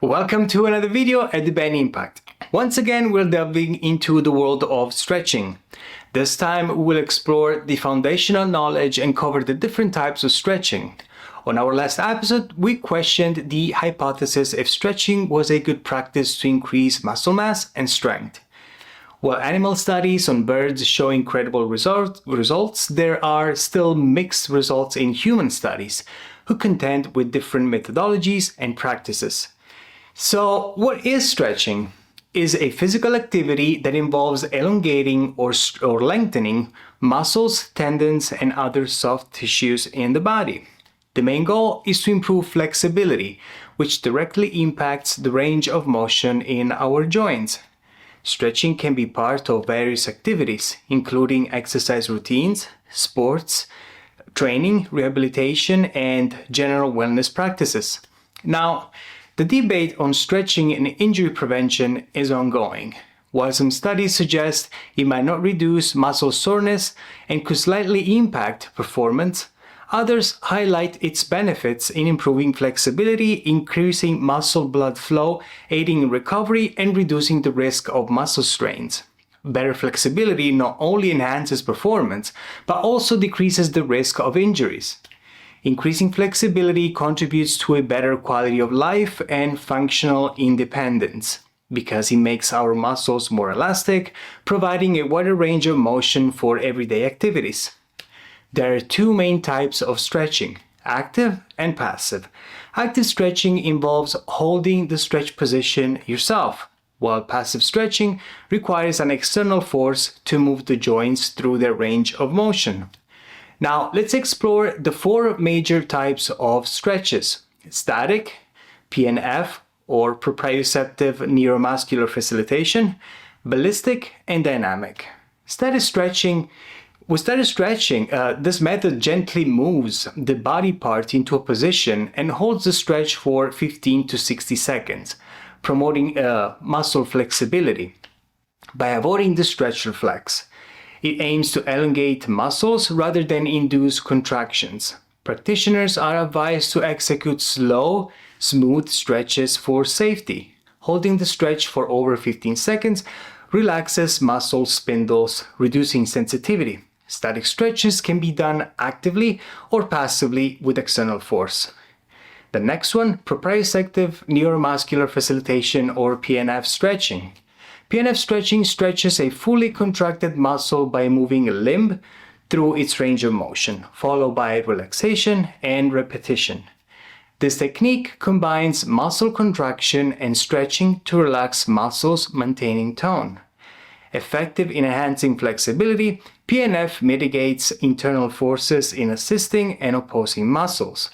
Welcome to another video at the Ben Impact. Once again, we're delving into the world of stretching. This time, we will explore the foundational knowledge and cover the different types of stretching. On our last episode, we questioned the hypothesis if stretching was a good practice to increase muscle mass and strength. While animal studies on birds show incredible results, there are still mixed results in human studies who contend with different methodologies and practices. So, what is stretching? Is a physical activity that involves elongating or lengthening muscles, tendons, and other soft tissues in the body. The main goal is to improve flexibility, which directly impacts the range of motion in our joints. Stretching can be part of various activities, including exercise routines, sports, training, rehabilitation, and general wellness practices. Now, the debate on stretching and injury prevention is ongoing. While some studies suggest it might not reduce muscle soreness and could slightly impact performance, others highlight its benefits in improving flexibility, increasing muscle blood flow, aiding in recovery, and reducing the risk of muscle strains. Better flexibility not only enhances performance, but also decreases the risk of injuries. Increasing flexibility contributes to a better quality of life and functional independence, because it makes our muscles more elastic, providing a wider range of motion for everyday activities. There are two main types of stretching, active and passive. Active stretching involves holding the stretch position yourself, while passive stretching requires an external force to move the joints through their range of motion. Now, let's explore the four major types of stretches: static, PNF or proprioceptive neuromuscular facilitation, ballistic, and dynamic. With static stretching, this method gently moves the body part into a position and holds the stretch for 15 to 60 seconds, promoting muscle flexibility. By avoiding the stretch reflex, it aims to elongate muscles rather than induce contractions. Practitioners are advised to execute slow, smooth stretches for safety. Holding the stretch for over 15 seconds relaxes muscle spindles, reducing sensitivity. Static stretches can be done actively or passively with external force. The next one, proprioceptive neuromuscular facilitation or PNF stretching. PNF stretching stretches a fully contracted muscle by moving a limb through its range of motion, followed by relaxation and repetition. This technique combines muscle contraction and stretching to relax muscles, maintaining tone. Effective in enhancing flexibility, PNF mitigates internal forces in assisting and opposing muscles.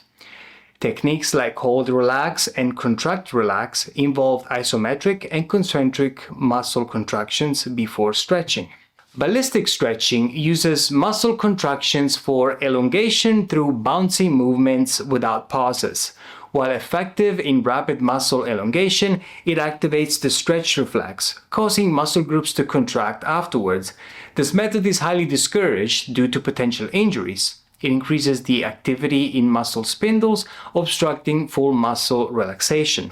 Techniques like hold relax and contract relax involve isometric and concentric muscle contractions before stretching. Ballistic stretching uses muscle contractions for elongation through bouncing movements without pauses. While effective in rapid muscle elongation, it activates the stretch reflex, causing muscle groups to contract afterwards. This method is highly discouraged due to potential injuries. It increases the activity in muscle spindles, obstructing full muscle relaxation.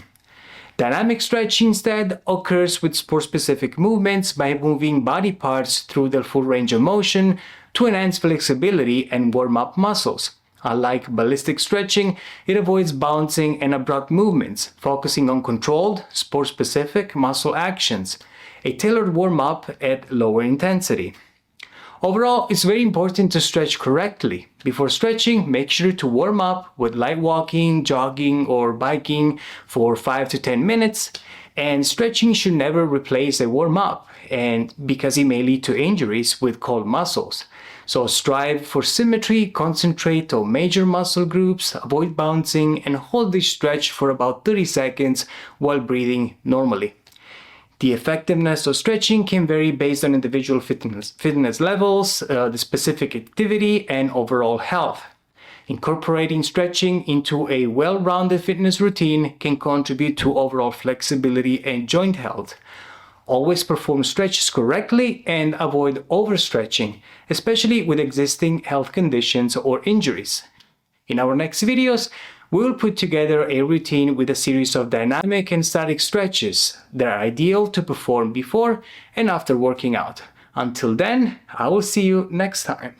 Dynamic stretching instead occurs with sport-specific movements by moving body parts through their full range of motion to enhance flexibility and warm up muscles. Unlike ballistic stretching, it avoids bouncing and abrupt movements, focusing on controlled, sport-specific muscle actions, a tailored warm-up at lower intensity. Overall, it's very important to stretch correctly. Before stretching, make sure to warm up with light walking, jogging, or biking for 5 to 10 minutes. And stretching should never replace a warm-up, and because it may lead to injuries with cold muscles. So strive for symmetry, concentrate on major muscle groups, avoid bouncing, and hold the stretch for about 30 seconds while breathing normally. The effectiveness of stretching can vary based on individual fitness levels, the specific activity, and overall health. Incorporating stretching into a well-rounded fitness routine can contribute to overall flexibility and joint health. Always perform stretches correctly and avoid overstretching, especially with existing health conditions or injuries. In our next videos, We will put together a routine with a series of dynamic and static stretches that are ideal to perform before and after working out. Until then, I will see you next time.